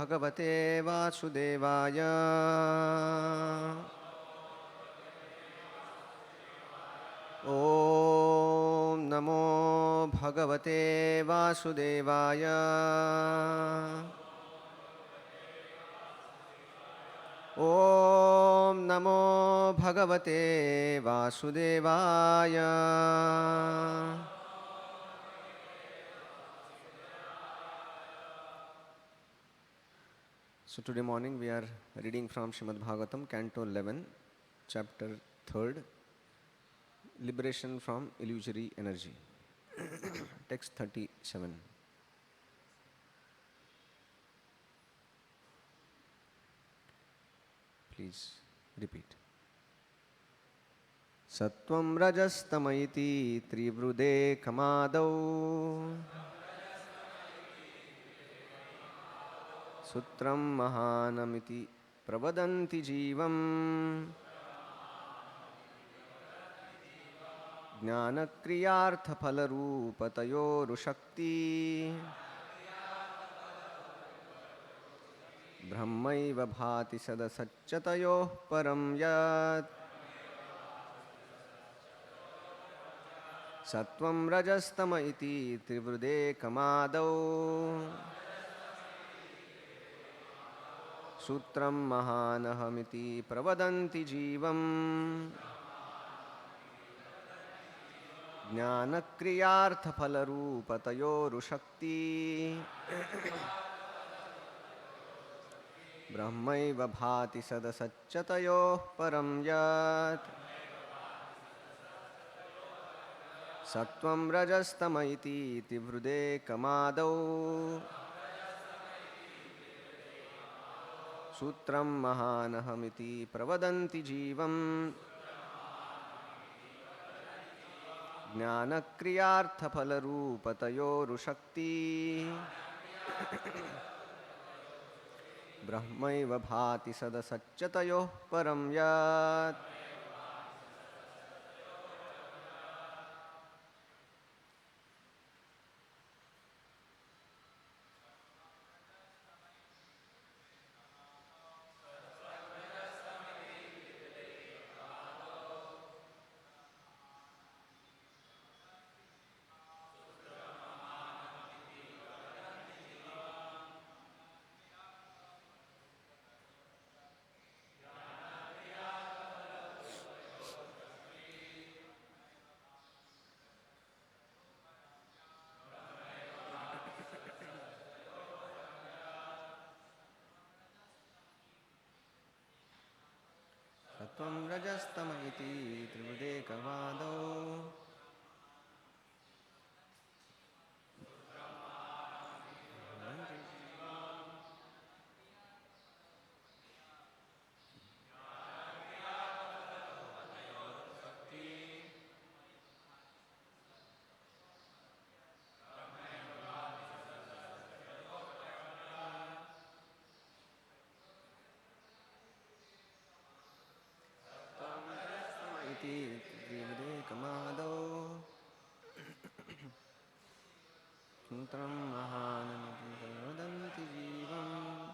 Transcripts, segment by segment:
Bhagavate Vasudevaya. Om Namo Bhagavate Vasudevaya. Om Namo Bhagavate Vasudevaya. So today morning we are reading from Srimad Bhagavatam, Canto 11, Chapter 3rd, Liberation from Illusory Energy. Text 37. Please repeat. Sattvam rajastamaiti trivrude kamadau sutram mahanamiti pravadanti jivam jnanakriyartha phalaroopatayorushakti brahmaiva bhati sadasacchatayoh param yat sattvam rajastama iti trivrude kamadau sutram mahanahamiti pravadanti jivam jnanakriyartha phalaroopatayorushakti brahmaiva bhati sadasacchatayoh param yat sattvam rajastama iti trivrude kamadau sutram mahanahamiti pravadanti jivam jnanakriyartha phalaroopatayorushakti brahmaiva bhati sadasacchatayoh param yat. Sattvam rajastama iti trivrude kamadau trivrude kamadau sutram mahanamiti pravadanti jivam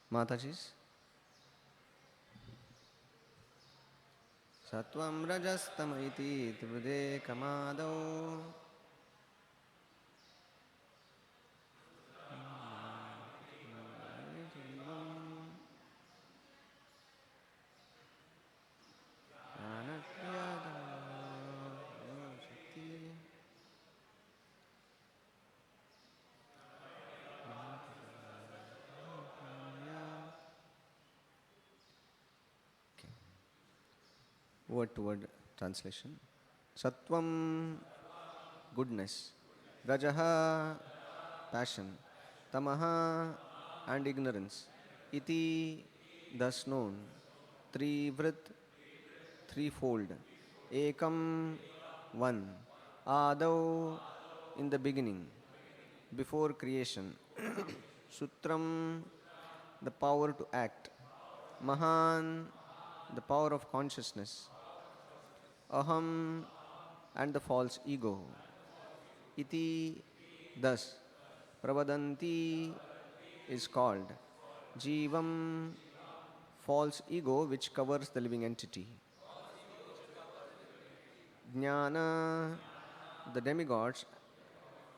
Matajis. Sattvam rajastama iti trivrude kamadau word to word translation. Sattvam, goodness. Rajaha, passion. Tamaha, and ignorance. Iti, thus known. Trivrit, threefold. Ekam, one. Adau, in the beginning. before creation. Sutram, the power to act. Mahan, the power of consciousness. Aham, and the false ego. Iti, thus. Pravadanti is called. Jivam, false ego which covers the living entity. Jnana, the demigods,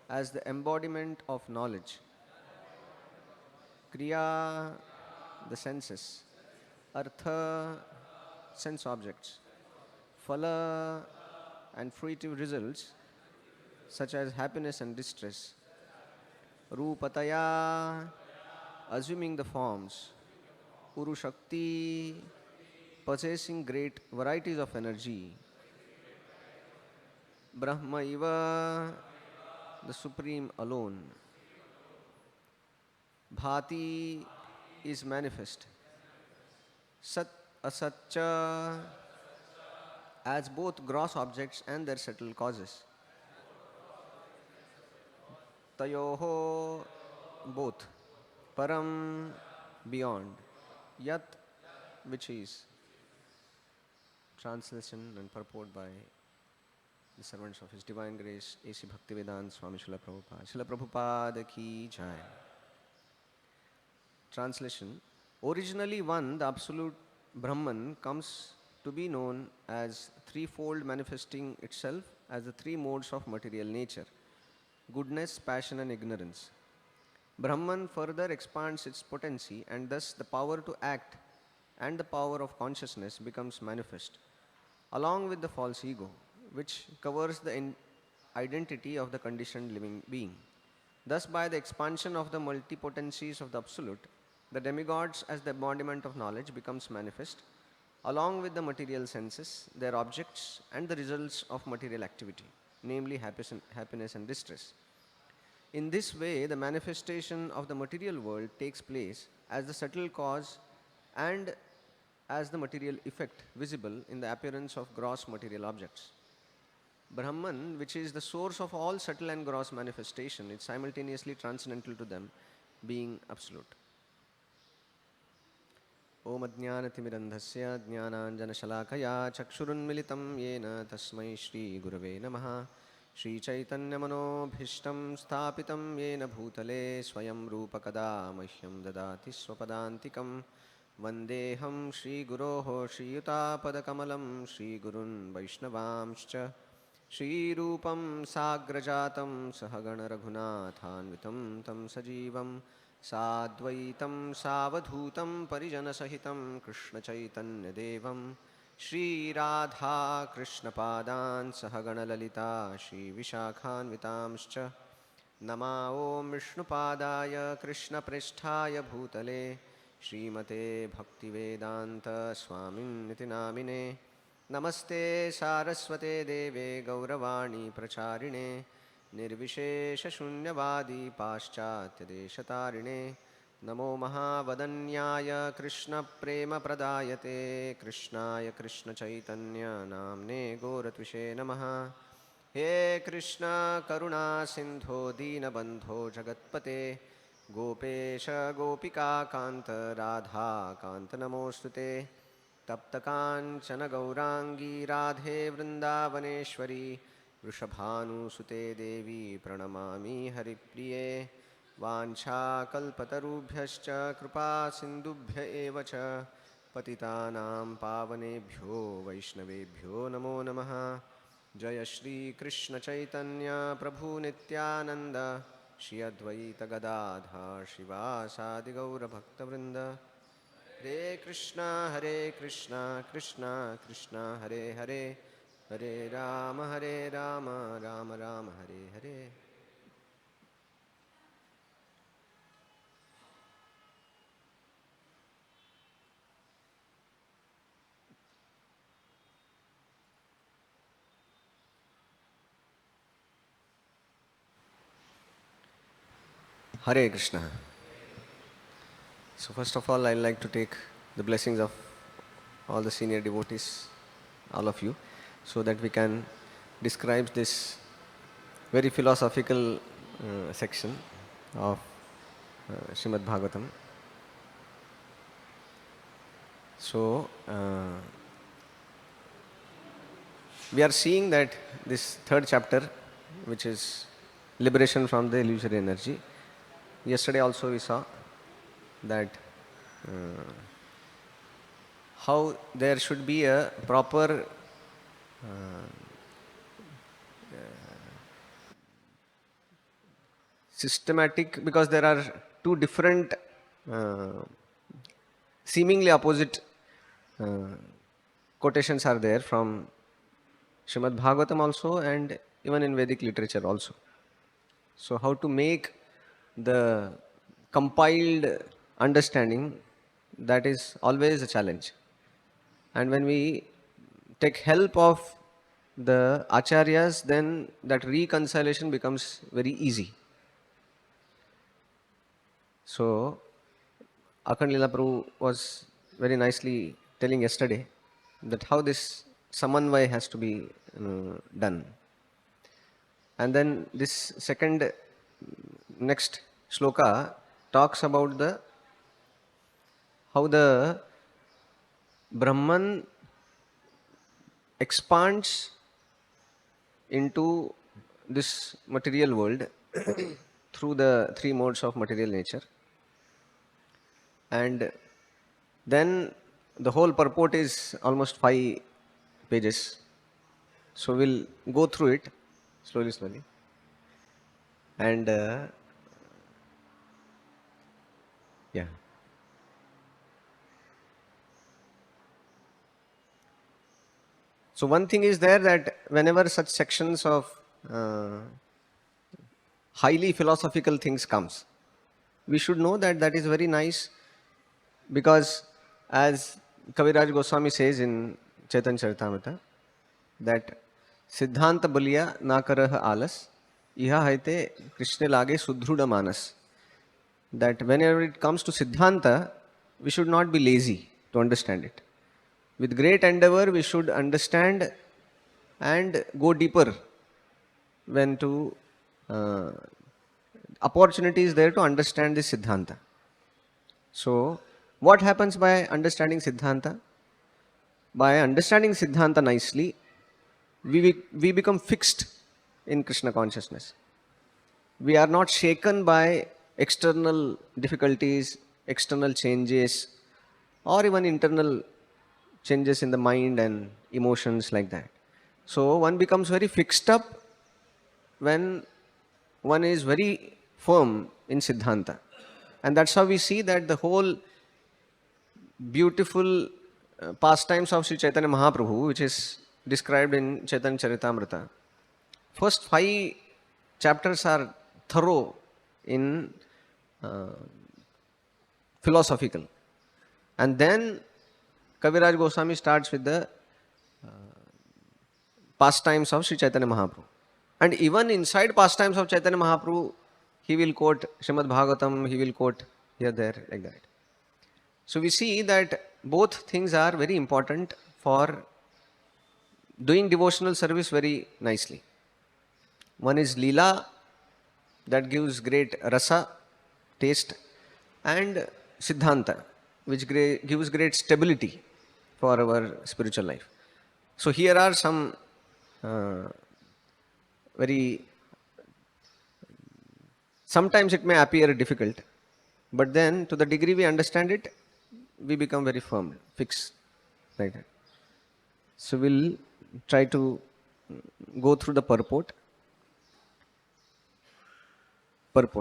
as the embodiment of knowledge. Kriya, the senses. Artha, sense objects. Phala, and fruitive results such as happiness and distress. Rupataya, assuming the forms. Urushakti, possessing great varieties of energy. Brahmaiva, the Supreme alone. Bhati is manifest. Sat asatcha, as both gross objects and their subtle causes. Tayoho, both. Param, beyond. Yat, which is. Translation and purport by the servants of His Divine Grace, A.C. Bhaktivedanta Swami Srila Prabhupada. Srila Prabhupada ki jai. Translation. Originally one, the absolute Brahman, comes to be known as threefold, manifesting itself as the three modes of material nature: goodness, passion and ignorance. Brahman further expands its potency, and thus the power to act and the power of consciousness becomes manifest, along with the false ego, which covers the identity of the conditioned living being. Thus, by the expansion of the multipotencies of the Absolute, the demigods as the embodiment of knowledge becomes manifest, along with the material senses, their objects and the results of material activity, namely happiness and distress. In this way, the manifestation of the material world takes place as the subtle cause and as the material effect visible in the appearance of gross material objects. Brahman, which is the source of all subtle and gross manifestation, is simultaneously transcendental to them, being absolute. Om Ajnanatimirandhasya Jnananjanashalakaya Chakshurunmilitam Yena Tasmai Shri Gurave Namaha. Shri Chaitanya Manobhishtam Sthapitam Yena Bhutale Swayam Rupa Kada Mahyam Dadati Swapadantikam Vandeham Shri Guroho Shri Yuta Padakamalam Shri Gurun Vaishnavamscha Shri Rupam Sagrajatam Sahagana Raghunathanvitam Tam Sajivam Sadvaitam Savadhutam Parijana Sahitam Krishna Chaitanya Devam Shri Radha Krishna Padan Sahagana Lalita Shri Vishakhanvitamscha Nama Om Vishnu Padaya Krishna Pristhaya Bhutale Srimate Bhaktivedanta Swamin Niti Namine Namaste Saraswate Deve Gauravani Pracharine Nirvishesha Shunyavadi Paschatya Deshatarine Namo Mahavadanyaya Krishna Prema Pradayate Krishnaya Krishna Chaitanya Namne Goratvishe Namaha. He Krishna Karuna Sindho Dinabandho Jagatpate Gopesha Gopika Kanta Radha Kanta Namostute Taptakanchana Gaurangi Radhe Vrindavaneshwari Vrishabhanusute Devi Pranamami Haripriye Vancha Kalpatarubhyascha Kripa Sindubhya Evacha Patitanam Pavanebhyo Vaishnavebhyo Namo Namaha. Jaya Shri Krishna Chaitanya Prabhu Nityananda Shri Advaita Gadadha Shivasadi Gaura Bhakta Vrinda. Hare Krishna Krishna Krishna Hare Hare Hare Rama Rama Rama Hare Hare. Hare Krishna. So first of all, I'd like to take the blessings of all the senior devotees, all of you, so that we can describe this very philosophical section of Srimad Bhagavatam. So, we are seeing that this third chapter, which is liberation from the illusory energy, yesterday also we saw that how there should be a proper systematic, because there are two different seemingly opposite quotations are there from Srimad Bhagavatam also and even in Vedic literature also. So how to make the compiled understanding, that is always a challenge. And when we take help of the acharyas, then that reconciliation becomes very easy. So Akhand Leela Prabhu was very nicely telling yesterday that how this samanvay has to be done. And then this second next shloka talks about the how the Brahman expands into this material world through the three modes of material nature. And then the whole purport is almost 5 pages. So we'll go through it slowly. And yeah. So one thing is there that whenever such sections of highly philosophical things comes, we should know that that is very nice, because as Kaviraj Goswami says in Chaitanya Charitamrita, that Siddhanta Baliya na karah alas, iha haite Krishna lage sudhruda manas. That whenever it comes to Siddhanta, we should not be lazy to understand it. With great endeavor, we should understand and go deeper when to opportunity is there to understand this Siddhanta. So, what happens by understanding Siddhanta? By understanding Siddhanta nicely, we become fixed in Krishna consciousness. We are not shaken by external difficulties, external changes, or even internal changes in the mind and emotions like that. So one becomes very fixed up when one is very firm in Siddhanta. And that's how we see that the whole beautiful pastimes of Sri Chaitanya Mahaprabhu, which is described in Chaitanya Charitamrita, first 5 chapters are thorough in philosophical. And then Kaviraj Goswami starts with the pastimes of Sri Chaitanya Mahaprabhu. And even inside pastimes of Chaitanya Mahaprabhu, he will quote Srimad Bhagavatam, he will quote here, there, like that. So we see that both things are very important for doing devotional service very nicely. One is Leela, that gives great rasa, taste, and Siddhanta, which gives great stability for our spiritual life. So here are some very, sometimes it may appear difficult, but then to the degree we understand it, we become very firm, fixed, like that. So we'll try to go through the purport.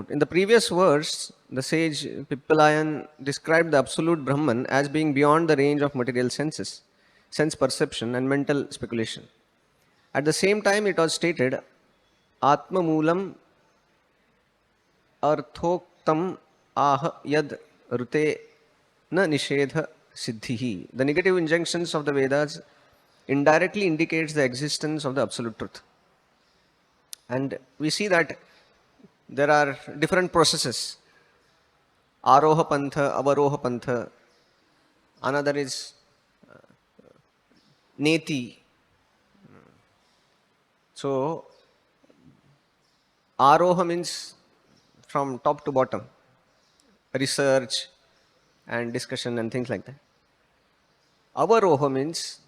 In the previous verse, the sage Pippalayan described the absolute Brahman as being beyond the range of material senses, sense perception and mental speculation. At the same time, it was stated, Atma Moolam Arthoktam Ah Yad Rute Na Nishedha Siddhihi. The negative injunctions of the Vedas indirectly indicates the existence of the absolute truth. And we see that there are different processes. Aroha Pantha, Avaroha Pantha. Another is Neti. So, Aroha means from top to bottom, research and discussion and things like that. Avaroha means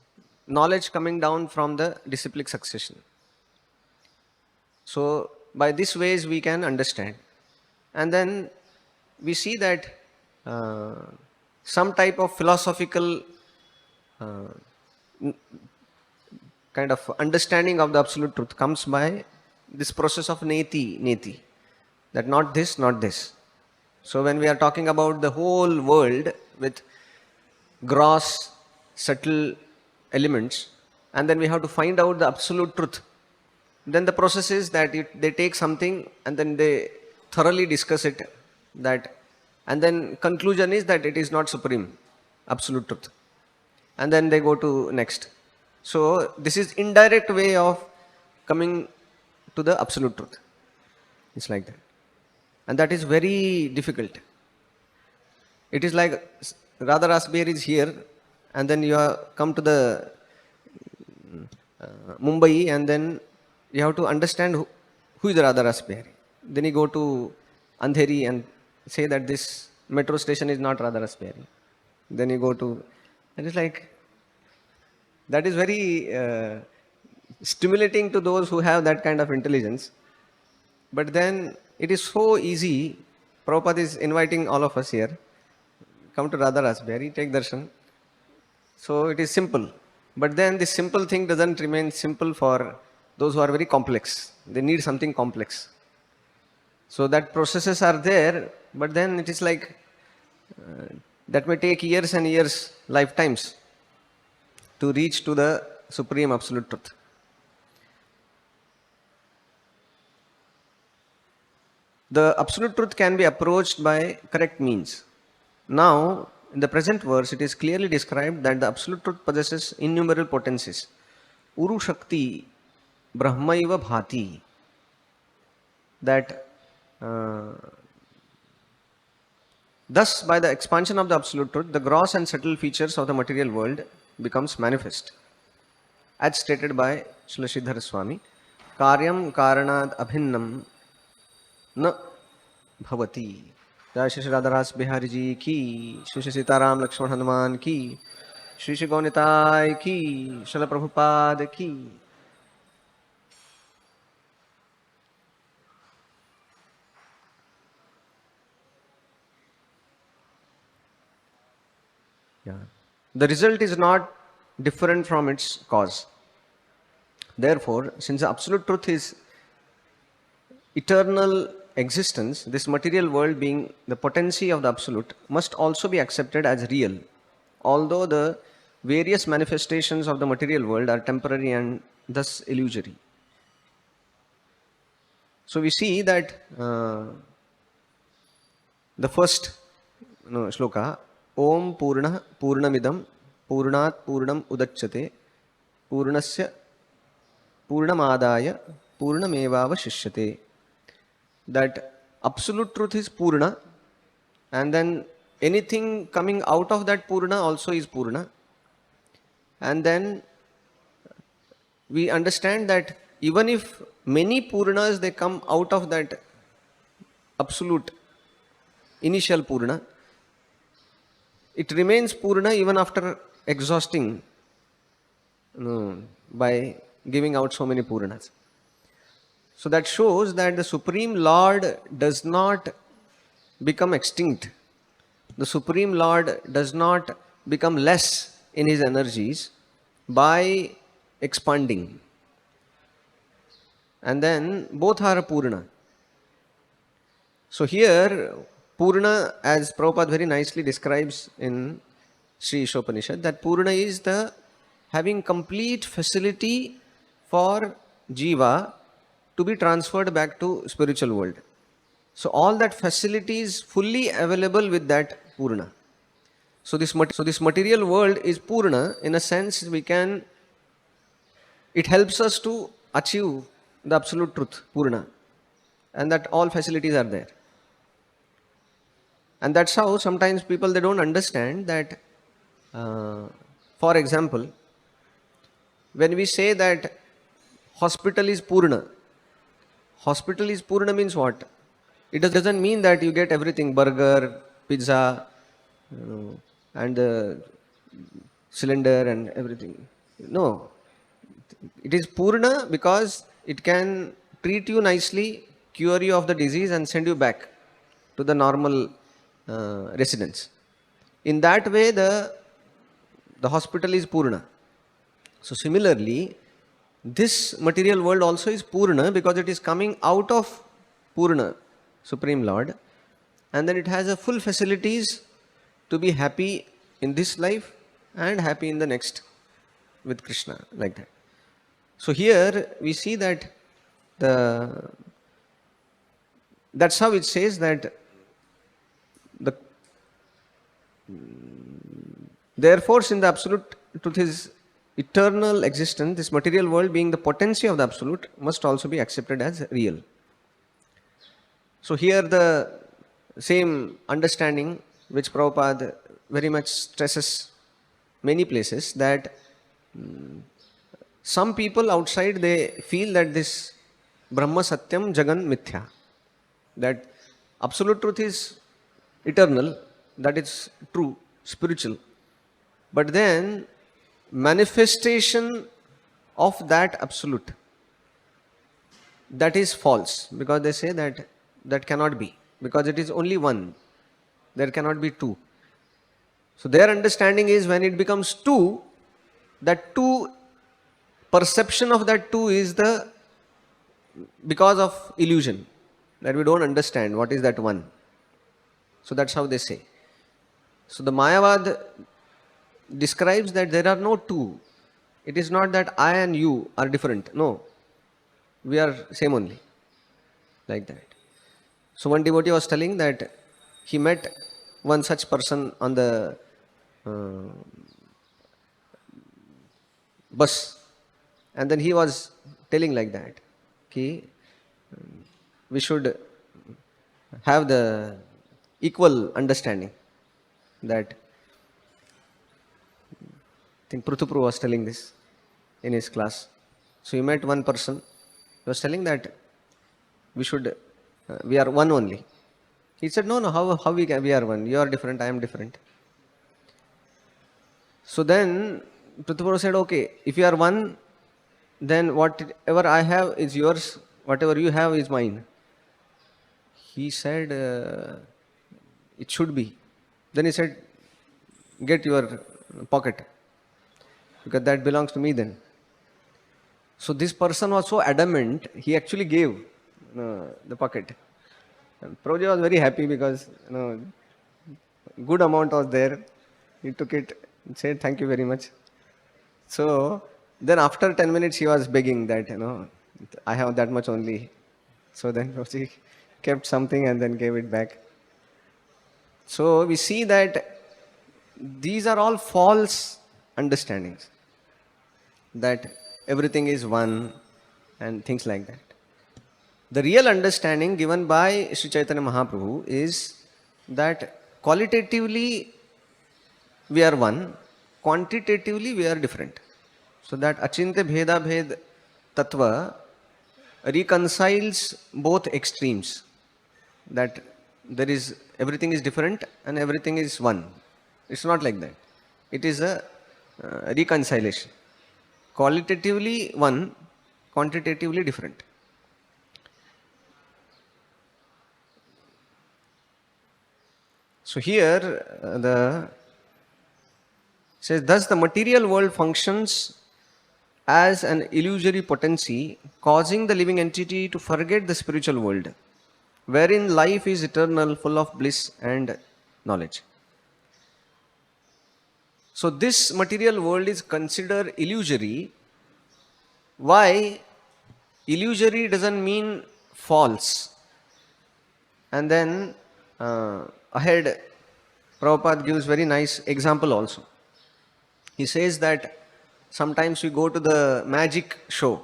knowledge coming down from the disciplic succession. So by this ways we can understand. And then we see that uh, some type of philosophical uh, kind of understanding of the absolute truth comes by this process of neti, that not this, not this. So when we are talking about the whole world with gross, subtle elements, and then we have to find out the absolute truth, then the process is that they take something and then they thoroughly discuss it, that, and then conclusion is that it is not supreme, absolute truth. And then they go to next. So this is indirect way of coming to the absolute truth. It's like that. And that is very difficult. It is like Radha Rasbihari is here, and then you have come to the Mumbai, and then you have to understand who is Radha Rasbihari. Then you go to Andheri and say that this metro station is not Radha Rasbihari. Then you go to, and it's like, that is very stimulating to those who have that kind of intelligence. But then it is so easy. Prabhupada is inviting all of us here. Come to Radha Rasbihari, take darshan. So it is simple. But then this simple thing doesn't remain simple for those who are very complex. They need something complex. So that processes are there, but then it is like that may take years and years, lifetimes, to reach to the supreme absolute truth. The absolute truth can be approached by correct means. Now, in the present verse, it is clearly described that the absolute truth possesses innumerable potencies. Uru Shakti Brahmaiva Bhati. That thus, by the expansion of the absolute truth, the gross and subtle features of the material world becomes manifest. As stated by Srila Sridhar Swami, Karyam Karanad Abhinnam न भवती. जय श्री श्री राधा रास बिहारी जी की, श्री श्री सीताराम लक्ष्मण हनुमान की, श्री श्री गौनिताय की, श्रील प्रभुपाद की. The result is not different from its cause. Therefore, since the absolute truth is eternal existence, this material world, being the potency of the absolute, must also be accepted as real, although the various manifestations of the material world are temporary and thus illusory. So we see that the first shloka, Om Purna Purnamidam Purnat Purnam Udachyate Purnasya Purnamadaya Purnamevava Shishyate. That absolute truth is Purna, and then anything coming out of that Purna also is Purna. And then we understand that even if many Purnas they come out of that absolute initial Purna, it remains Purna even after exhausting by giving out so many Purnas. So that shows that the Supreme Lord does not become extinct. The Supreme Lord does not become less in his energies by expanding. And then both are Purna. So here, Purna, as Prabhupada very nicely describes in Sri Ishopanishad, that Purna is the having complete facility for Jiva to be transferred back to spiritual world. So all that facility is fully available with that Purna. So this material world is Purna. In a sense, it helps us to achieve the absolute truth, Purna. And that all facilities are there. And that's how sometimes people, they don't understand that, for example, when we say that hospital is Purna, Hospital is Purna means what? It doesn't mean that you get everything, burger, pizza, and the cylinder and everything. No. It is Purna because it can treat you nicely, cure you of the disease and send you back to the normal residence. In that way, the hospital is Purna. So similarly, this material world also is Purna because it is coming out of Purna, Supreme Lord, and then it has a full facilities to be happy in this life and happy in the next with Krishna, like that. So here we see that that's how it says that therefore, since the absolute truth is eternal existence, this material world being the potency of the absolute must also be accepted as real. So here the same understanding which Prabhupada very much stresses many places, that some people outside, they feel that this Brahma Satyam Jagan Mithya, that absolute truth is eternal, that is true, spiritual. But then manifestation of that absolute, that is false, because they say that that cannot be, because it is only one, there cannot be two. So their understanding is when it becomes two, that two, perception of that two is the because of illusion, that we don't understand what is that one. So that's how they say. So the Mayavad describes that there are no two. It is not that I and you are different. No, we are same only, like that. So one devotee was telling that he met one such person on the bus, and then he was telling like that, we should have the equal understanding, that I think Prabhu was telling this in his class. So he met one person, he was telling that we should, we are one only. He said, no, how we are one? You are different, I am different. So then Prabhu said, okay, if you are one, then whatever I have is yours, whatever you have is mine. He said, it should be. Then he said, get your pocket, because that belongs to me then. So this person was so adamant, he actually gave the pocket. And Prabhuji was very happy because good amount was there. He took it and said, thank you very much. So then after 10 minutes he was begging that, I have that much only. So then Prabhuji kept something and then gave it back. So we see that these are all false understandings, that everything is one and things like that. The real understanding given by Sri Chaitanya Mahaprabhu is that qualitatively we are one, quantitatively we are different. So that Achintya Bheda Bhed Tattva reconciles both extremes, that there is, everything is different and everything is one. It's not like that. It is a reconciliation. Qualitatively one, quantitatively different. So here says, thus the material world functions as an illusory potency, causing the living entity to forget the spiritual world, wherein life is eternal, full of bliss and knowledge. So this material world is considered illusory. Why? Illusory doesn't mean false. And then ahead, Prabhupada gives very nice example also. He says that sometimes we go to the magic show,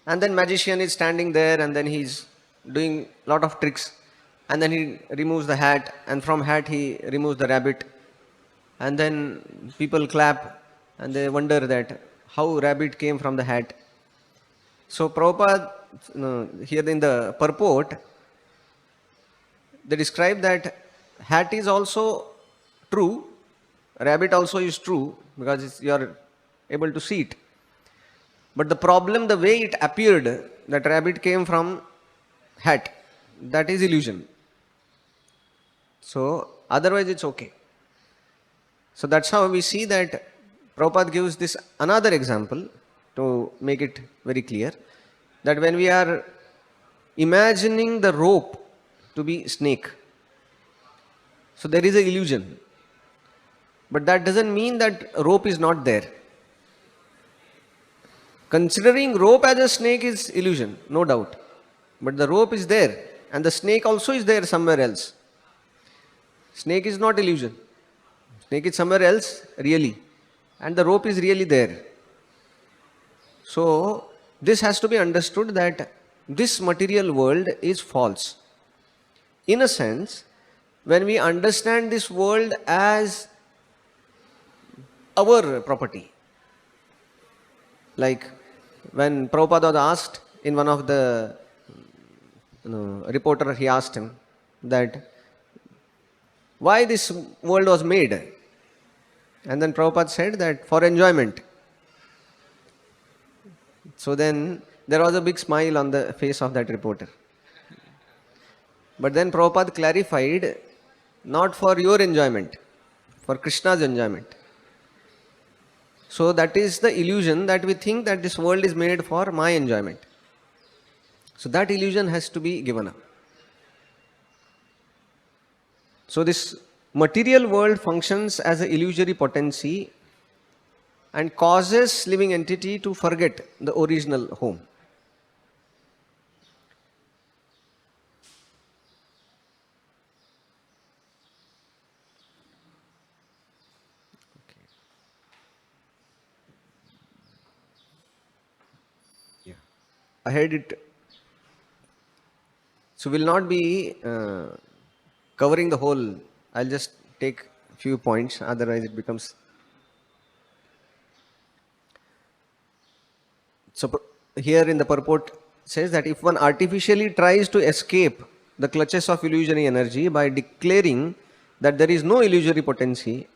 and then magician is standing there and then he's doing lot of tricks, and then he removes the hat, and from hat he removes the rabbit, and then people clap and they wonder that how rabbit came from the hat. So Prabhupada, here in the purport, they describe that hat is also true, rabbit also is true, because you are able to see it. But the problem, the way it appeared, that rabbit came from hat, that is illusion. So otherwise it's okay. So that's how we see that Prabhupada gives this another example to make it very clear, that when we are imagining the rope to be snake, so there is an illusion. But that doesn't mean that rope is not there. Considering rope as a snake is illusion, no doubt. But the rope is there and the snake also is there somewhere else. Snake is not illusion. Snake is somewhere else really. And the rope is really there. So this has to be understood that this material world is false. In a sense, when we understand this world as our property, like when Prabhupada was asked in one of the reporter, he asked him that why this world was made, and then Prabhupada said that for enjoyment. So then there was a big smile on the face of that reporter. But then Prabhupada clarified, not for your enjoyment, for Krishna's enjoyment. So that is the illusion, that we think that this world is made for my enjoyment. So that illusion has to be given up. So this material world functions as an illusory potency and causes living entity to forget the original home. Ahead it, so will not be covering the whole. I'll just take a few points, otherwise it becomes. So here in the purport says that if one artificially tries to escape the clutches of illusory energy by declaring that there is no illusory potency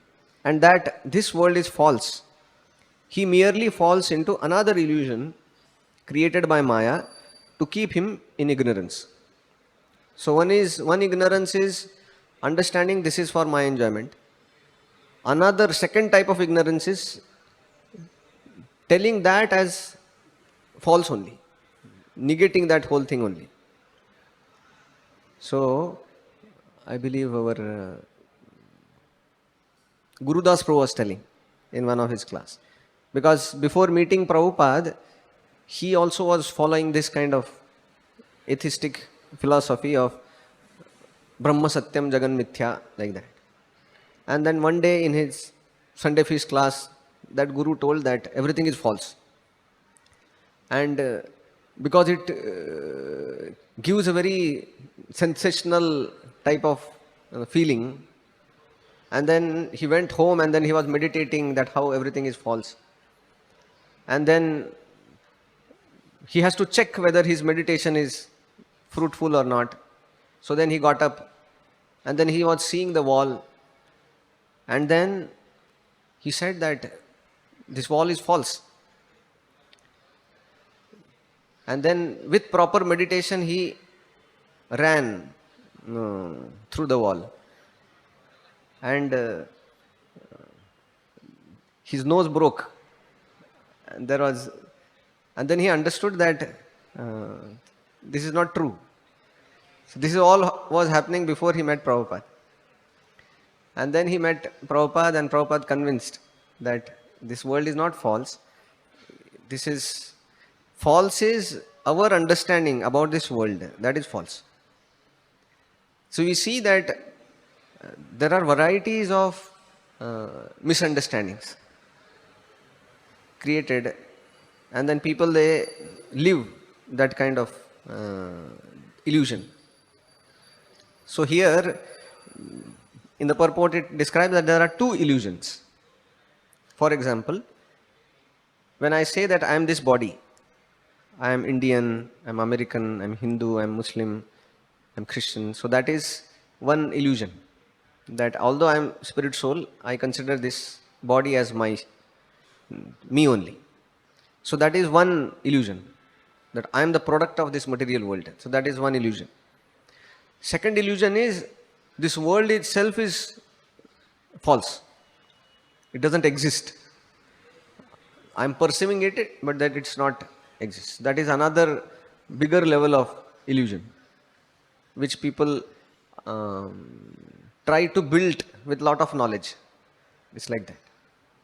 and that this world is false, he merely falls into another illusion created by Maya to keep him in ignorance. So one ignorance is understanding this is for my enjoyment. Another second type of ignorance is telling that as false only, negating that whole thing only. So I believe our Gurudas Prabhu was telling in one of his class, because before meeting Prabhupada, he also was following this kind of atheistic philosophy of Brahma Satyam Jagan Mithya, like that. And then one day in his Sunday feast class, that Guru told that everything is false. And because it gives a very sensational type of feeling, and then he went home and then he was meditating that how everything is false. And then he has to check whether his meditation is fruitful or not. So then he got up and then he was seeing the wall, and then he said that this wall is false. And then with proper meditation he ran through the wall, and his nose broke, and then he understood that this is not true. So this is all was happening before he met Prabhupada. And then he met Prabhupada, and Prabhupada convinced that this world is not false. False is our understanding about this world. That is false. So we see that there are varieties of misunderstandings created, and then people, they live that kind of illusion. So here in the purport it describes that there are two illusions. For example, when I say that I am this body, I am Indian, I am American, I am Hindu, I am Muslim, I am Christian. So that is one illusion. That although I am spirit soul, I consider this body as me only. So that is one illusion. That I am the product of this material world. So that is one illusion. Second illusion is this world itself is false. It doesn't exist. I am perceiving it, but that it's not exists. That is another bigger level of illusion, which people try to build with lot of knowledge. It's like that.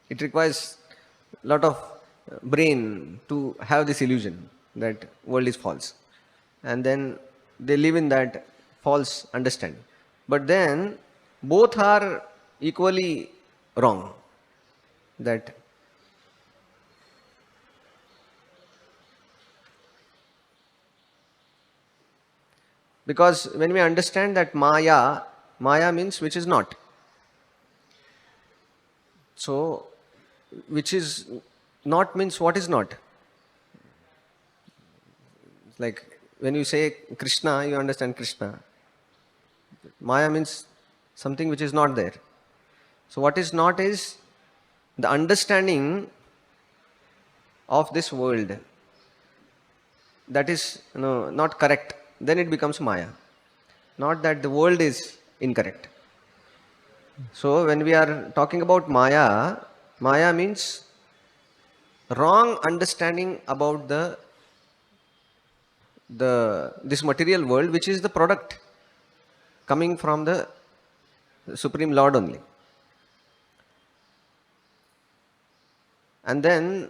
It requires lot of brain to have this illusion that world is false, and then they live in that false understanding. But then both are equally wrong. That because when we understand that Maya means which is not. So, which is not means what is not. Like when you say Krishna, you understand Krishna. Maya means something which is not there. So, what is not is the understanding of this world that is not correct. Then it becomes Maya. Not that the world is incorrect. So when we are talking about Maya, Maya means wrong understanding about this material world, which is the product coming from the Supreme Lord only. And then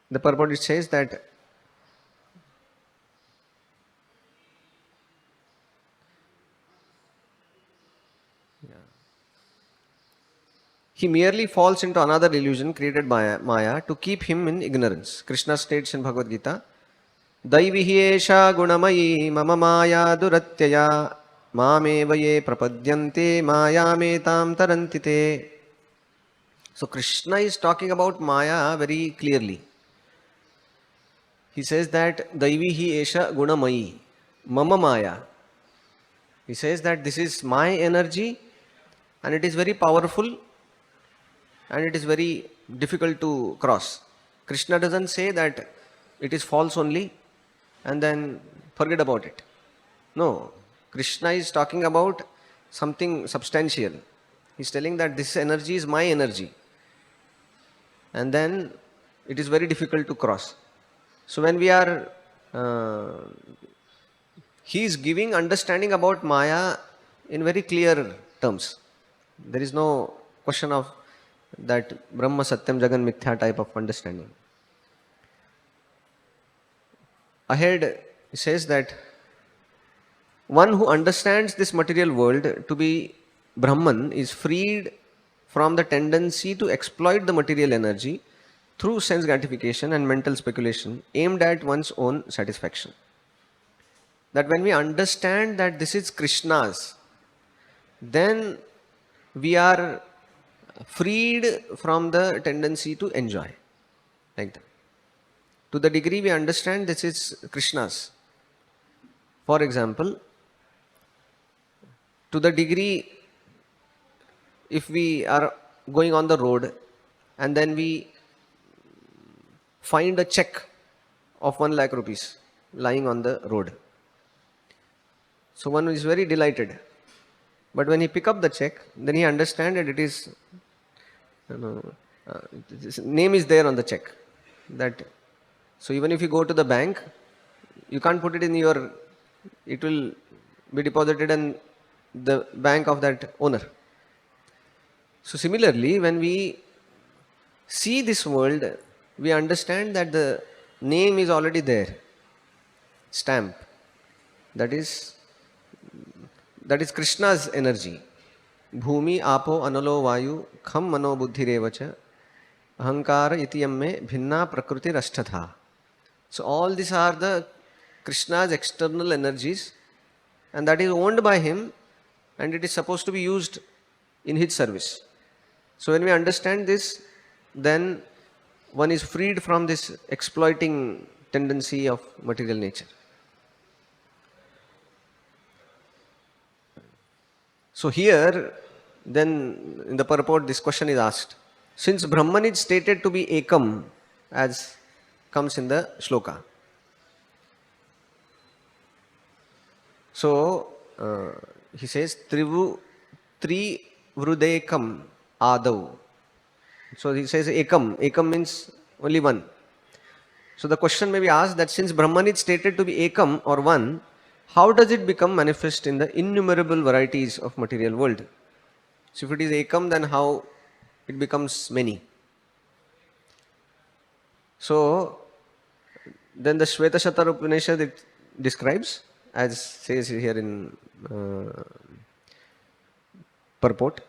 the purport it says that he merely falls into another illusion created by Maya to keep him in ignorance. Krishna states in Bhagavad-gita, Daivihi esha gunamayi mama maya duratyaya mameva ye prapadyante mayametam tarantite. So Krishna is talking about Maya very clearly. He says that Daivihi esha gunamayi mama maya. He says that this is my energy and it is very powerful and it is very difficult to cross. Krishna doesn't say that it is false only and then forget about it. No, Krishna is talking about something substantial. He is telling that this energy is my energy and then it is very difficult to cross. So when we are, he is giving understanding about Maya in very clear terms. There is no question of that Brahma Satyam Jagan Mithya type of understanding. Ahead he says that one who understands this material world to be Brahman is freed from the tendency to exploit the material energy through sense gratification and mental speculation aimed at one's own satisfaction. That when we understand that this is Krishna's, then we are freed from the tendency to enjoy. Like that. To the degree we understand this is Krishna's. For example, to the degree if we are going on the road and then we find a check of 1 lakh rupees lying on the road. So one is very delighted. But when he pick up the check, then he understands that it is, his name is there on the check. So even if you go to the bank, you can't put it in it will be deposited in the bank of that owner. So similarly, when we see this world, we understand that the name is already there, stamp. That is Krishna's energy. Bhumi, Apo, Analo, Vayu, Kham, Mano, Buddhi, Revacha, Ahankara, Itiyamme, Bhinna, Prakriti, Rashtatha. So all these are the Krishna's external energies and that is owned by him and it is supposed to be used in his service. So when we understand this, then one is freed from this exploiting tendency of material nature. So here, then in the purport, this question is asked. Since Brahman is stated to be Ekam, as comes in the shloka. So, he says, Tri Vrudekam Adav. So he says Ekam. Ekam means only one. So the question may be asked that since Brahman is stated to be Ekam or one, how does it become manifest in the innumerable varieties of material world? So if it is Ekam, then how it becomes many? So then the Shvetashatar Upanishad it describes, as says here in purport,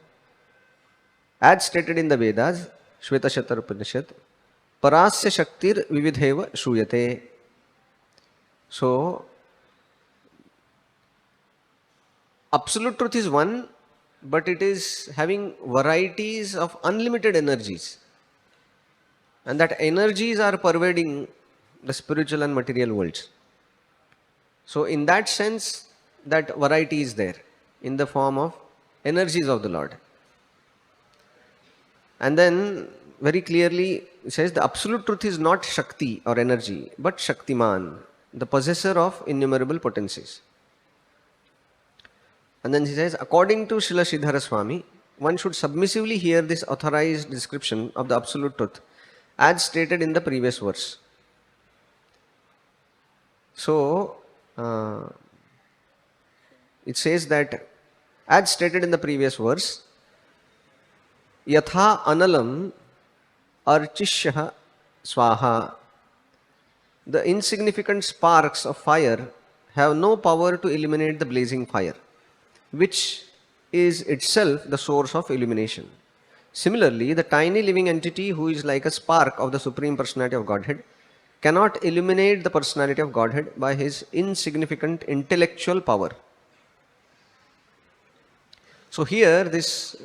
as stated in the Vedas, Shvetashatar Upanishad, Parasya Shaktir Vividheva Shruyate. So absolute truth is one, but it is having varieties of unlimited energies. And that energies are pervading the spiritual and material worlds. So in that sense, that variety is there in the form of energies of the Lord. And then very clearly it says the absolute truth is not Shakti or energy, but Shaktiman, the possessor of innumerable potencies. And then he says, according to Srila Sridhara Swami, one should submissively hear this authorized description of the absolute truth as stated in the previous verse. So, it says that as stated in the previous verse, Yatha analam archishya swaha. The insignificant sparks of fire have no power to illuminate the blazing fire, which is itself the source of illumination. Similarly, the tiny living entity who is like a spark of the Supreme Personality of Godhead cannot illuminate the Personality of Godhead by his insignificant intellectual power. So here this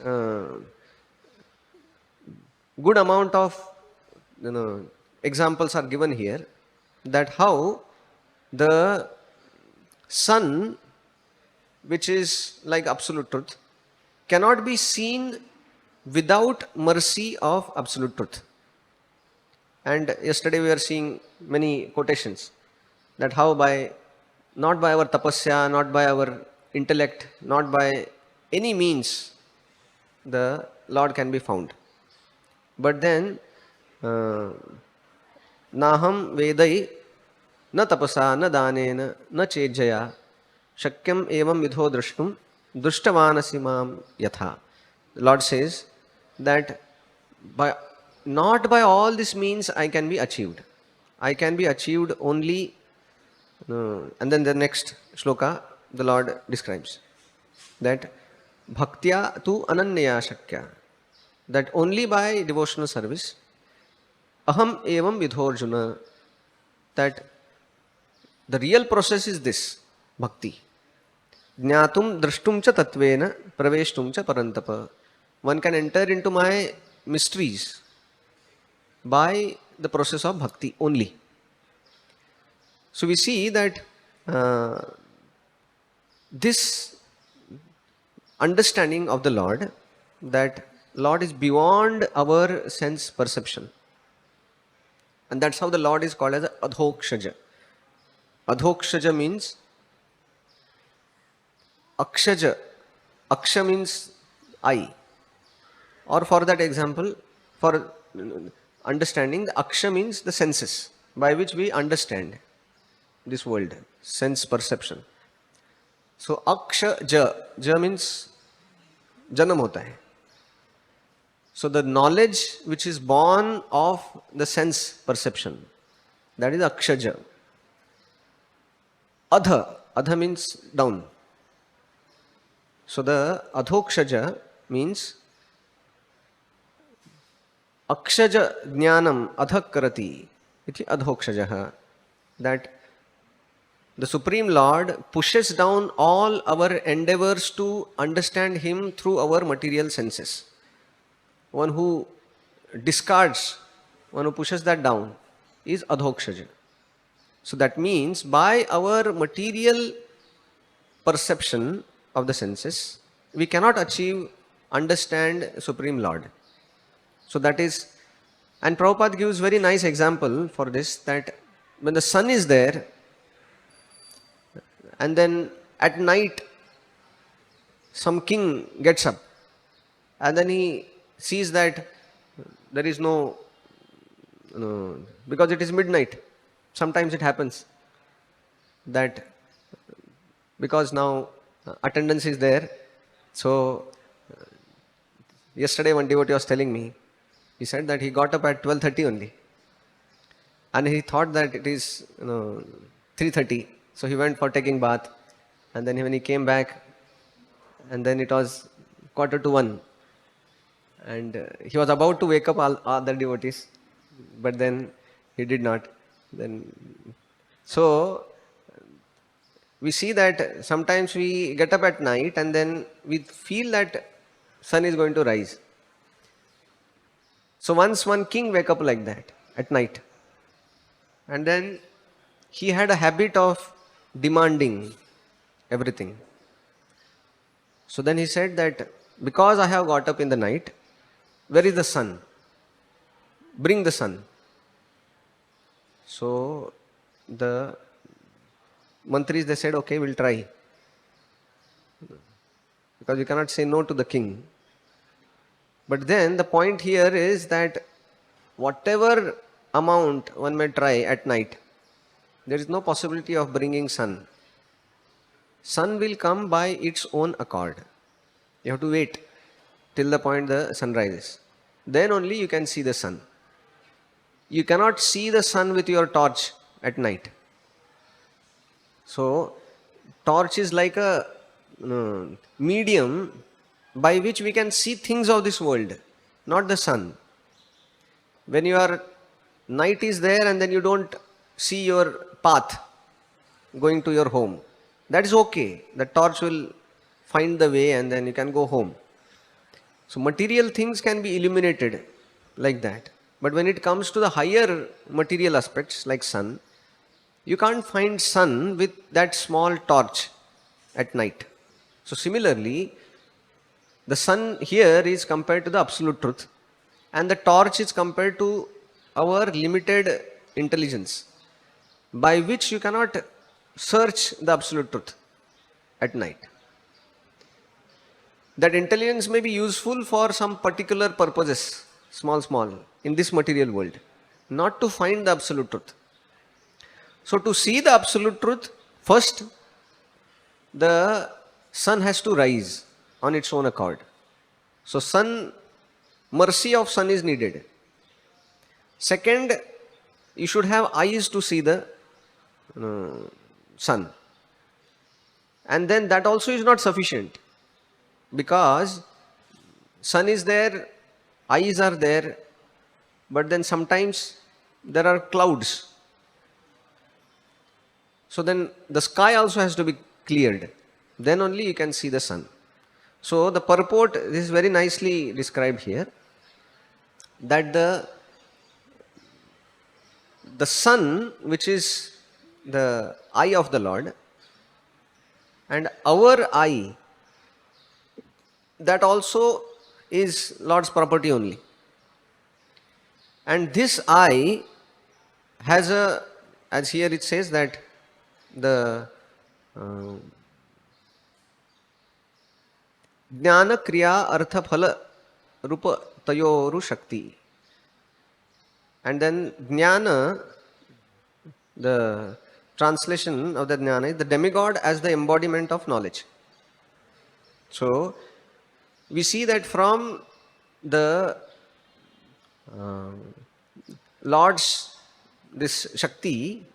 good amount of examples are given here that how the sun, which is like absolute truth, cannot be seen without mercy of absolute truth. And yesterday we were seeing many quotations that how not by our tapasya, not by our intellect, not by any means the Lord can be found. But then naham vedai na tapasa na danena na chejaya shakyam evam vidho drashtum drushtavanasimam yatha. The Lord says that not by all these means I can be achieved. I can be achieved only, and then the next shloka the Lord describes that bhaktya tu ananyaya shakya, that only by devotional service, aham evam vidhorjuna, that the real process is this bhakti. Jnatum drashtum cha tatvena praveshtum cha parantapa. One can enter into my mysteries by the process of bhakti only. So we see that this understanding of the Lord, that Lord is beyond our sense perception. And that's how the Lord is called as Adhokshaja. Adhokshaja means Akshaja. Aksha means I. Or for that example, for understanding, the Aksha means the senses by which we understand this world, sense perception. So Akshaja, ja means janam hota hai. So the knowledge which is born of the sense perception, that is Akshaja. Adha means down. So the Adhokshaja means Akshaja jnanam adhak karati iti adhokshajaha, that the Supreme Lord pushes down all our endeavors to understand Him through our material senses. One who discards one who pushes that down, is adhokshaja. So that means by our material perception of the senses, we cannot understand Supreme Lord. So that is, and Prabhupada gives very nice example for this, that when the sun is there, and then at night some king gets up, and then he sees that there is no, because it is midnight. Sometimes it happens that because now attendance is there. So yesterday one devotee was telling me, he said that he got up at 12:30 only, and he thought that it is 3:30. So he went for taking bath, and then when he came back, and then it was 1:45, and he was about to wake up all other devotees, but then he did not. So we see that sometimes we get up at night and then we feel that sun is going to rise. So once one king wake up like that at night, and then he had a habit of demanding everything. So then he said that because I have got up in the night, where is the sun? Bring the sun. So the mantris, they said, okay, we'll try. Because you cannot say no to the king. But then the point here is that whatever amount one may try at night, there is no possibility of bringing sun. Sun will come by its own accord. You have to wait till the point the sun rises. Then only you can see the sun. You cannot see the sun with your torch at night. So, torch is like a medium by which we can see things of this world, not the sun. When your night is there and then you don't see your path going to your home, that is okay. The torch will find the way and then you can go home. So material things can be illuminated like that. But when it comes to the higher material aspects like sun, you can't find sun with that small torch at night. So similarly, the sun here is compared to the absolute truth, and the torch is compared to our limited intelligence, by which you cannot search the absolute truth at night. That intelligence may be useful for some particular purposes, small, in this material world, not to find the absolute truth. So to see the absolute truth, first, the sun has to rise on its own accord. So mercy of sun is needed. Second, you should have eyes to see the sun. And then that also is not sufficient, because sun is there, eyes are there, but then sometimes there are clouds. So then the sky also has to be cleared. Then only you can see the sun. So the purport, this is very nicely described here, that the sun, which is the eye of the Lord, and our eye, that also is Lord's property only. And this eye has as here it says that the Jnana Kriya Artha Phala Rupa Tayoru Shakti. And then Jnana, the translation of the Jnana is the demigod as the embodiment of knowledge. So we see that from the Lord's this Shakti,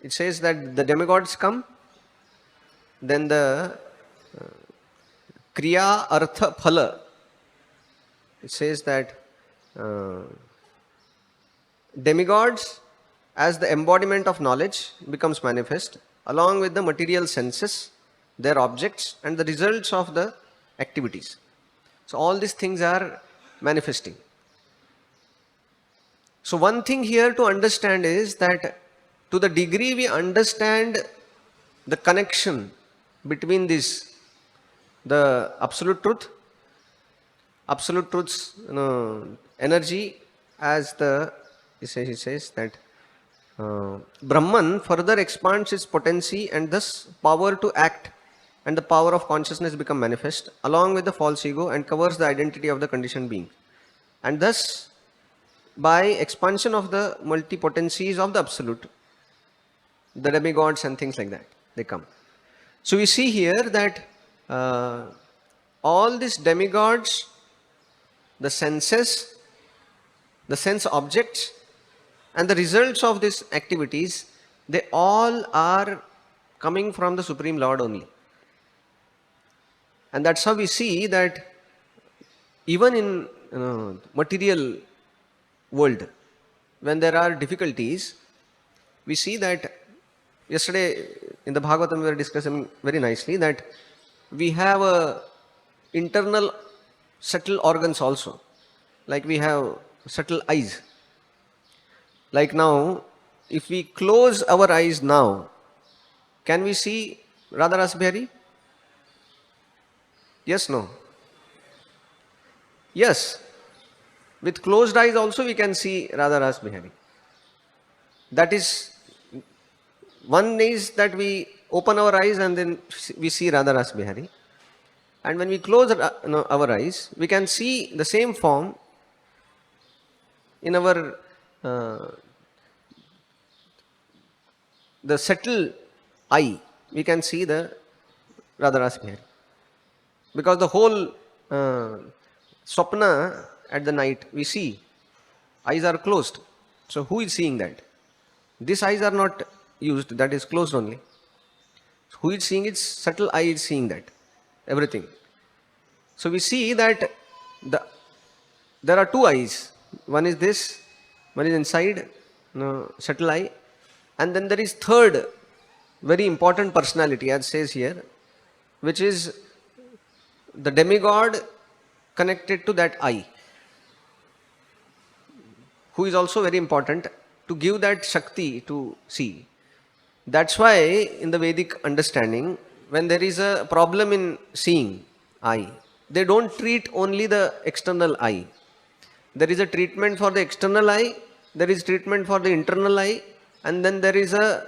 it says that the demigods come, then the Kriya Artha Phala, it says that demigods as the embodiment of knowledge becomes manifest along with the material senses, their objects and the results of the activities. So all these things are manifesting. So one thing here to understand is that to the degree we understand the connection between this, the absolute truth's energy, as he says that Brahman further expands its potency and thus power to act, and the power of consciousness become manifest along with the false ego and covers the identity of the conditioned being. And thus, by expansion of the multipotencies of the absolute, the demigods and things like that, they come. So we see here that all these demigods, the senses, the sense objects, and the results of these activities, they all are coming from the Supreme Lord only. And that's how we see that even in material world, when there are difficulties, we see that yesterday in the Bhagavatam we were discussing very nicely that we have internal subtle organs also. Like we have subtle eyes. Like now, if we close our eyes now, can we see Radharasbihari? Yes, no? Yes. With closed eyes also we can see Radharasbihari. That is, one is that we open our eyes and then we see Radharasbihari. And when we close our eyes, we can see the same form in our the subtle eye. We can see the Radharasbihari. Because the whole swapna at the night, we see, eyes are closed. So who is seeing that? These eyes are not used, that is closed only. Who is seeing it? Subtle eye is seeing that, everything. So we see that there are two eyes. One is this, one is inside, subtle eye. And then there is third, very important personality, as says here, which is the demigod connected to that eye, who is also very important to give that Shakti to see. That's why in the Vedic understanding, when there is a problem in seeing eye, they don't treat only the external eye. There is a treatment for the external eye, there is treatment for the internal eye, and then there is a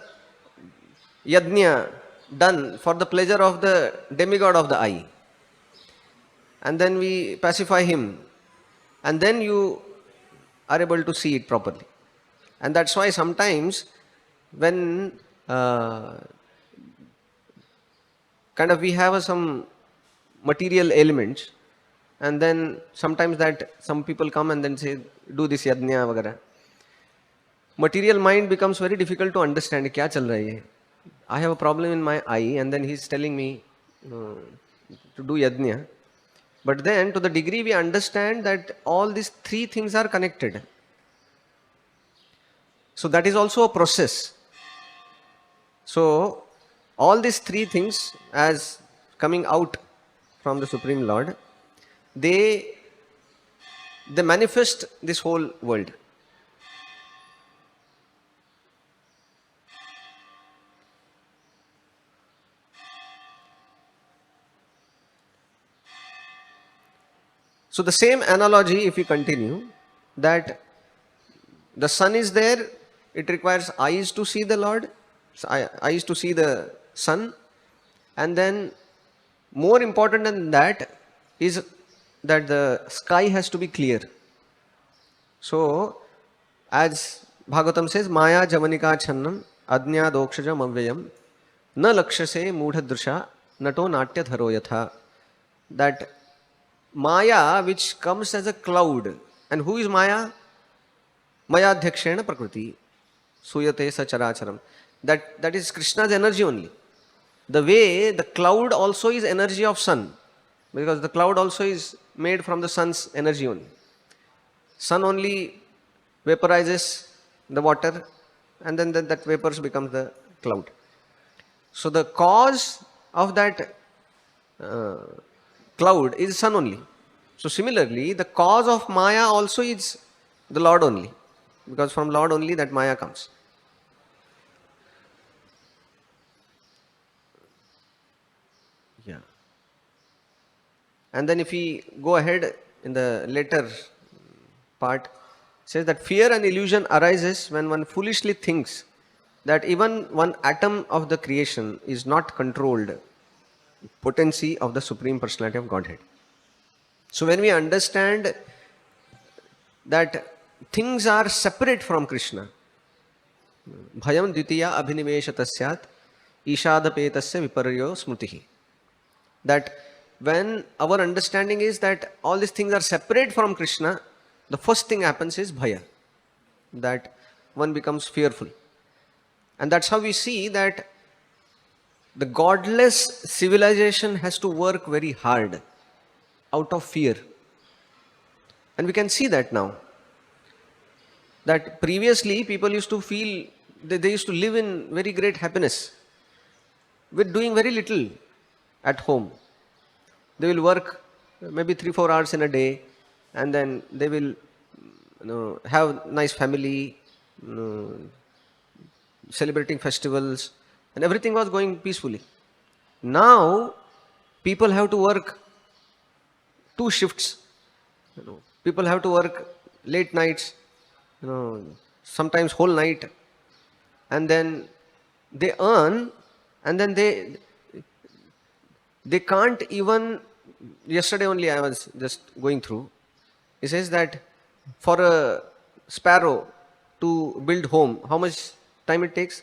yajna done for the pleasure of the demigod of the eye. And then we pacify him, and then you are able to see it properly. And that's why sometimes when kind of we have some material elements, and then sometimes that some people come and then say, do this yajna vagara. Material mind becomes very difficult to understand. Kya chal raha hai? I have a problem in my eye, and then he's telling me to do yajna. But then to the degree we understand that all these three things are connected. So that is also a process. So all these three things as coming out from the Supreme Lord, they manifest this whole world. So the same analogy, if we continue, that the sun is there, it requires eyes to see the Lord, eyes to see the sun, and then more important than that is that the sky has to be clear. So, as Bhagavatam says, Maya javanika channam adnya dokshajam avyayam na lakshase mudha nato natya dharo yatha. That Maya, which comes as a cloud. And who is Maya? Maya adhyakshena prakriti suyate sacharacharam. That is Krishna's energy only. The way the cloud also is energy of sun, because the cloud also is made from the sun's energy only. Sun only vaporizes the water, and then that vapors becomes the cloud. So the cause of that cloud is sun only. So similarly, the cause of Maya also is the Lord only. because from Lord only that Maya comes. Yeah. And then if we go ahead in the later part, says that fear and illusion arises when one foolishly thinks that even one atom of the creation is not controlled potency of the Supreme Personality of Godhead. So when we understand that things are separate from Krishna, bhayam dvitiya abhiniveshatasyat ishadapetasya viparyo smritihi, that when our understanding is that all these things are separate from Krishna, the first thing happens is bhaya, that one becomes fearful. And that's how we see that the godless civilization has to work very hard out of fear. And we can see that now. That previously people used to feel that they used to live in very great happiness with doing very little at home. They will work maybe 3-4 hours in a day, and then they will have nice family, celebrating festivals, and everything was going peacefully. Now people have to work 2 shifts. People have to work late nights, sometimes whole night, and then they earn, and then they can't even. Yesterday only I was just going through. It says that for a sparrow to build home, how much time it takes?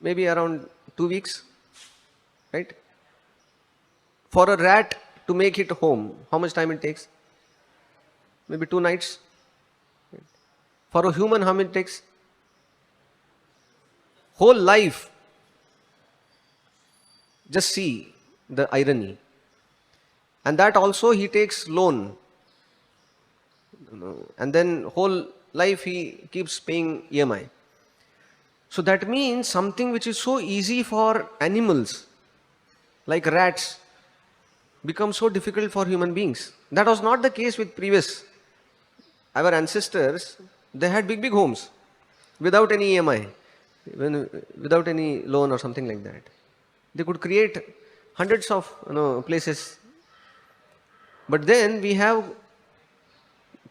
Maybe around 2 weeks, right? For a rat to make it home, how much time it takes? Maybe 2 nights. For a human, how many it takes? Whole life. Just see the irony. And that also he takes loan. And then whole life he keeps paying EMI. So that means something which is so easy for animals, like rats, becomes so difficult for human beings. That was not the case with previous. Our ancestors, they had big homes without any EMI, without any loan or something like that. They could create hundreds of places. But then we have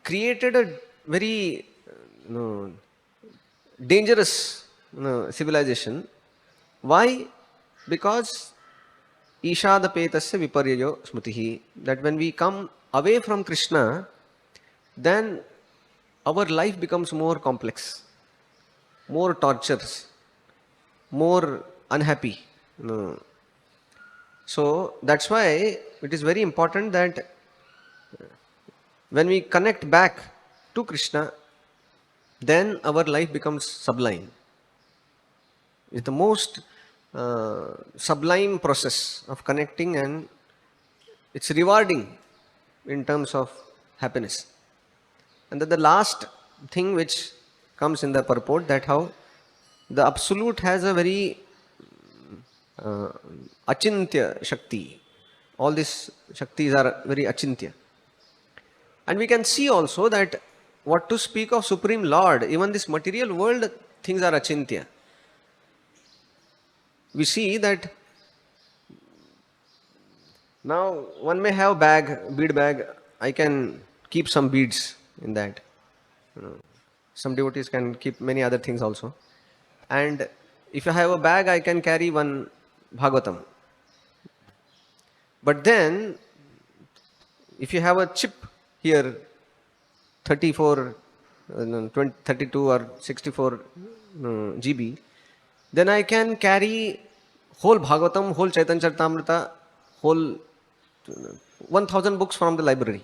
created a very dangerous civilization. Why? Because ishadapetasya viparyayo smritihi, that when we come away from Krishna, then our life becomes more complex, more tortures, more unhappy. So that's why it is very important that when we connect back to Krishna, then our life becomes sublime. It's the most sublime process of connecting, and it's rewarding in terms of happiness. And then the last thing which comes in the purport, that how the Absolute has a very achintya Shakti. All these Shaktis are very achintya. And we can see also that what to speak of Supreme Lord, even this material world, things are achintya. We see that now one may have bead bag, I can keep some beads in that. Some devotees can keep many other things also. And if I have a bag, I can carry one Bhagavatam. But then, if you have a chip here, 34, 20, 32 or 64 GB, then I can carry whole Bhagavatam, whole Chaitanya Charitamrita, whole 1000 books from the library.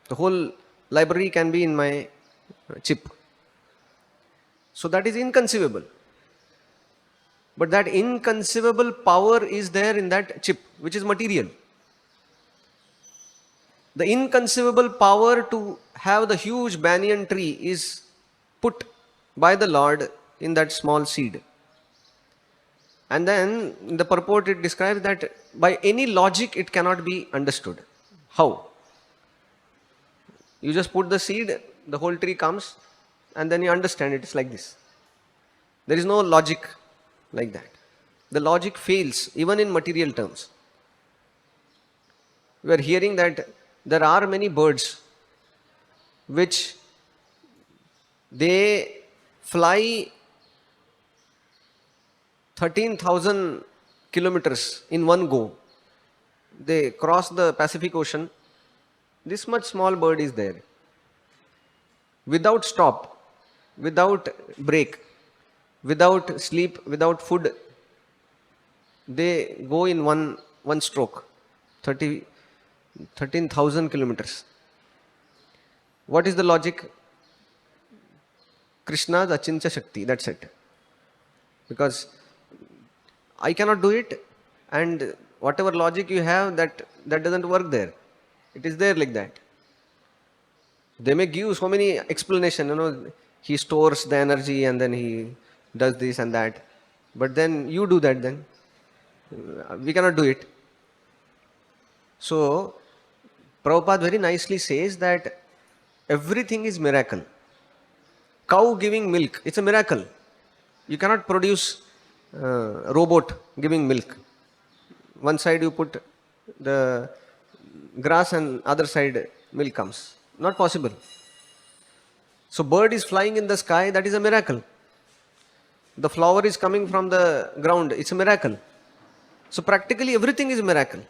The whole library can be in my chip. So that is inconceivable. But that inconceivable power is there in that chip, which is material. The inconceivable power to have the huge banyan tree is put by the Lord in that small seed. And then in the purport it describes that by any logic it cannot be understood. How? You just put the seed, the whole tree comes, and then you understand it is like this. There is no logic like that. The logic fails even in material terms. We are hearing that there are many birds which they fly 13,000 kilometers in one go. They cross the Pacific Ocean. This much small bird is there. Without stop, without break, without sleep, without food, they go in one stroke, 13,000 kilometers. What is the logic? Krishna's achintya shakti, that's it. Because I cannot do it, and whatever logic you have, that doesn't work there. It is there like that. They may give so many explanations, he stores the energy and then he does this and that. But then you do that then. We cannot do it. So, Prabhupada very nicely says that everything is miracle. Cow giving milk, it's a miracle. You cannot produce robot giving milk. One side you put the grass and other side milk comes. Not possible. So bird is flying in the sky, that is a miracle. The flower is coming from the ground, it's a miracle. So practically everything is a miracle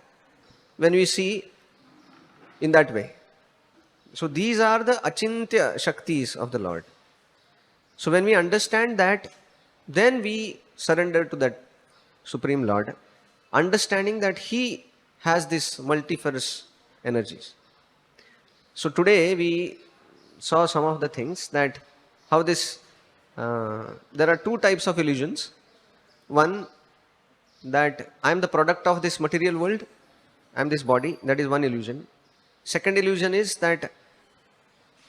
when we see in that way. So these are the achintya shaktis of the Lord. So when we understand that, then we surrender to that Supreme Lord, understanding that He has this multifarious energies. So today we saw some of the things, that how this, there are two types of illusions. One, that I am the product of this material world, I am this body, that is one illusion. Second illusion is that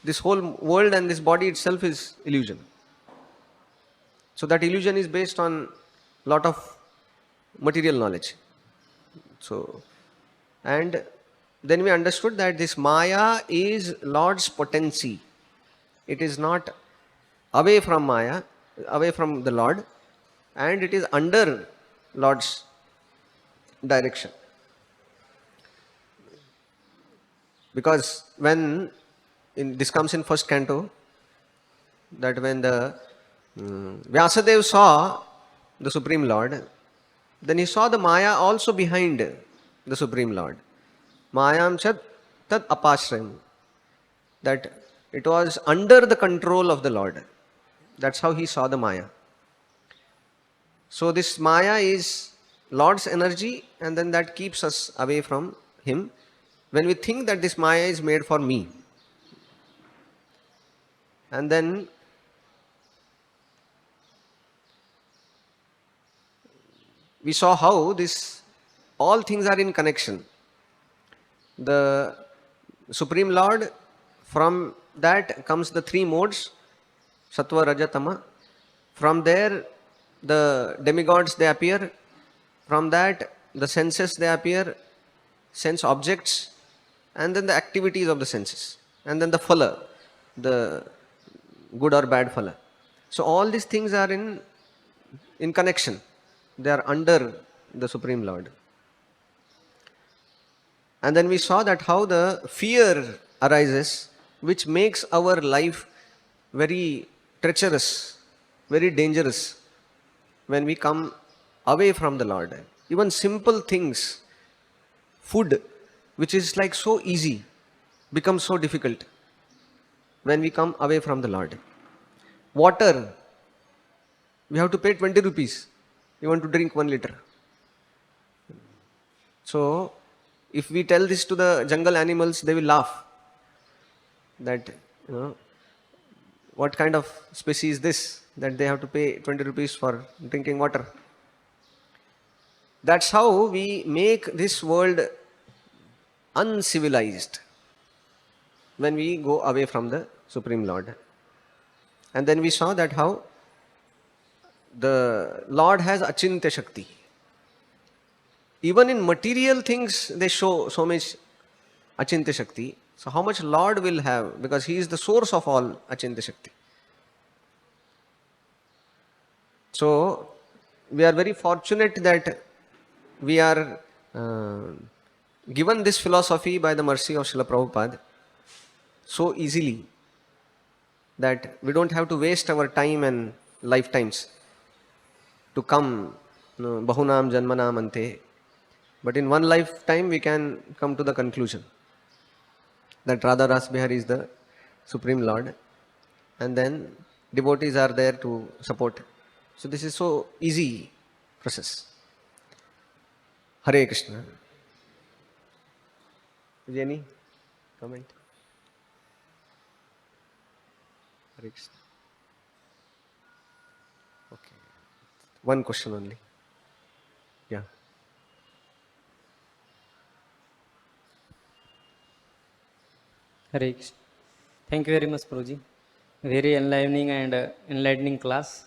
this whole world and this body itself is illusion. So that illusion is based on lot of material knowledge. So, and then we understood that this Maya is Lord's potency. It is not away from Maya, away from the Lord, and it is under Lord's direction. Because when, this comes in first canto, that when the Vyasadeva saw the Supreme Lord, then he saw the Maya also behind the Supreme Lord. Mayam chat tad apashrayam. That it was under the control of the Lord. That's how he saw the Maya. So this Maya is Lord's energy, and then that keeps us away from Him when we think that this Maya is made for me. And then we saw how this, all things are in connection. The Supreme Lord, from that comes the three modes, Sattva, Raja, Tama. From there, the demigods, they appear. From that, the senses, they appear, sense objects, and then the activities of the senses. And then the phala, the good or bad phala. So all these things are in connection. They are under the Supreme Lord. And then we saw that how the fear arises, which makes our life very treacherous, very dangerous when we come away from the Lord. Even simple things, food, which is like so easy, becomes so difficult when we come away from the Lord. Water, we have to pay 20 rupees. You want to drink 1 liter. So, if we tell this to the jungle animals, they will laugh. That, what kind of species is this, that they have to pay 20 rupees for drinking water. That's how we make this world uncivilized when we go away from the Supreme Lord. And then we saw that how the Lord has achintya shakti. Even in material things, they show so much achintya shakti. So how much Lord will have, because He is the source of all Achintya Shakti. So we are very fortunate that we are given this philosophy by the mercy of Srila Prabhupada so easily that we don't have to waste our time and lifetimes to come Bahunam Janmanam Ante. But in one lifetime we can come to the conclusion that Radha Rasbihari is the Supreme Lord, and then devotees are there to support. So this is so easy process. Hare Krishna. Is any comment? Hare Krishna. Okay. One question only. Yeah. Hare Krishna. Thank you very much, Prabhuji. Very enlivening and enlightening class.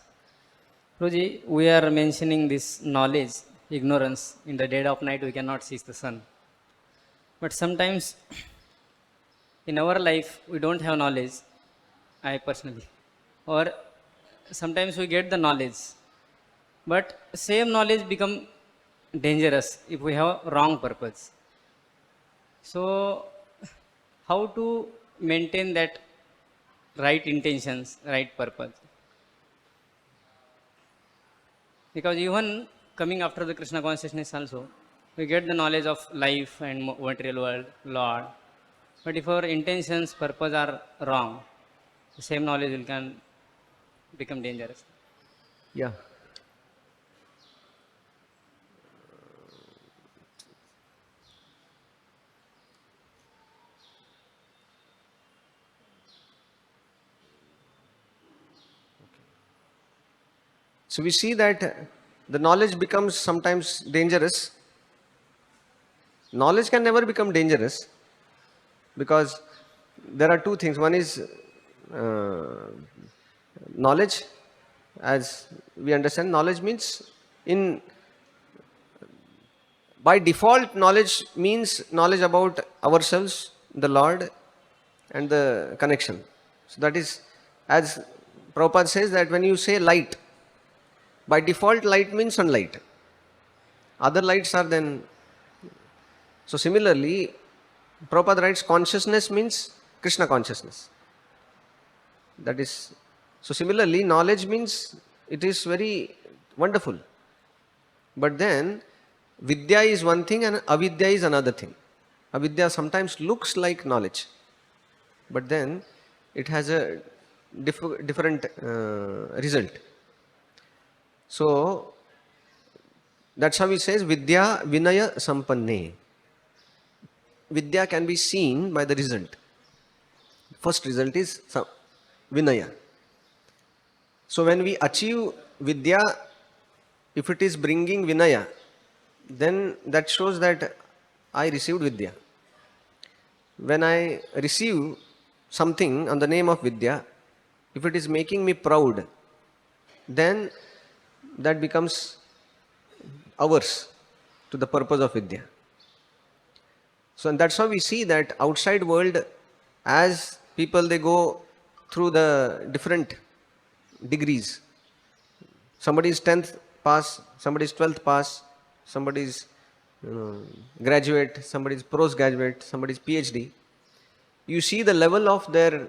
Prabhuji, we are mentioning this knowledge, ignorance. In the dead of night, we cannot see the sun. But sometimes in our life, we don't have knowledge, I personally. Or sometimes we get the knowledge, but same knowledge become dangerous if we have wrong purpose. So, how to maintain that right intentions, right purpose? Because even coming after the Krishna consciousness also, we get the knowledge of life and material world, Lord. But if our intentions, purpose are wrong, the same knowledge will can become dangerous. Yeah. So we see that the knowledge becomes sometimes dangerous. Knowledge can never become dangerous because there are two things. One is knowledge, as we understand. Knowledge means in by default, knowledge means knowledge about ourselves, the Lord, and the connection. So that is, as Prabhupada says, that when you say light, by default, light means sunlight. Other lights are then. So similarly, Prabhupada writes consciousness means Krishna consciousness. That is, so similarly, knowledge means it is very wonderful. But then, Vidya is one thing and Avidya is another thing. Avidya sometimes looks like knowledge, but then it has a different result. So, that's how he says Vidya Vinaya Sampanne. Vidya can be seen by the result. First result is Vinaya. So when we achieve Vidya, if it is bringing Vinaya, then that shows that I received Vidya. When I receive something on the name of Vidya, if it is making me proud, then that becomes ours to the purpose of Vidya. So and that's how we see that outside world, as people they go through the different degrees. Somebody's 10th pass, somebody's 12th pass, somebody's graduate, somebody's postgraduate, somebody's PhD. You see the level of their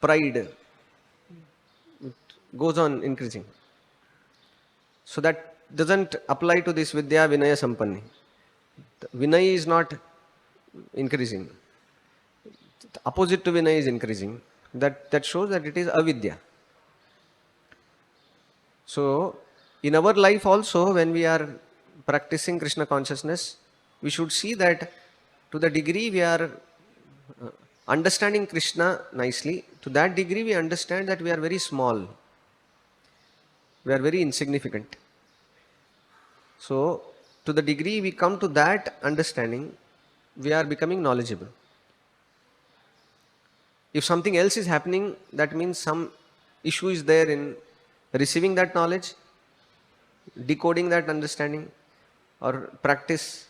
pride goes on increasing. So that doesn't apply to this Vidya Vinaya Sampanni. Vinaya is not increasing. The opposite to Vinaya is increasing. That shows that it is avidya. So, in our life also, when we are practicing Krishna consciousness, we should see that to the degree we are understanding Krishna nicely, to that degree we understand that we are very small. We are very insignificant. So, to the degree we come to that understanding, we are becoming knowledgeable. If something else is happening, that means some issue is there in receiving that knowledge, decoding that understanding, or practice.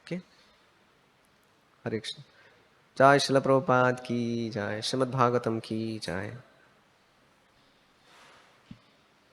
Okay. Hare Krishna. Jai Srila Prabhupada ki jai, Srimad Bhagavatam ki jai.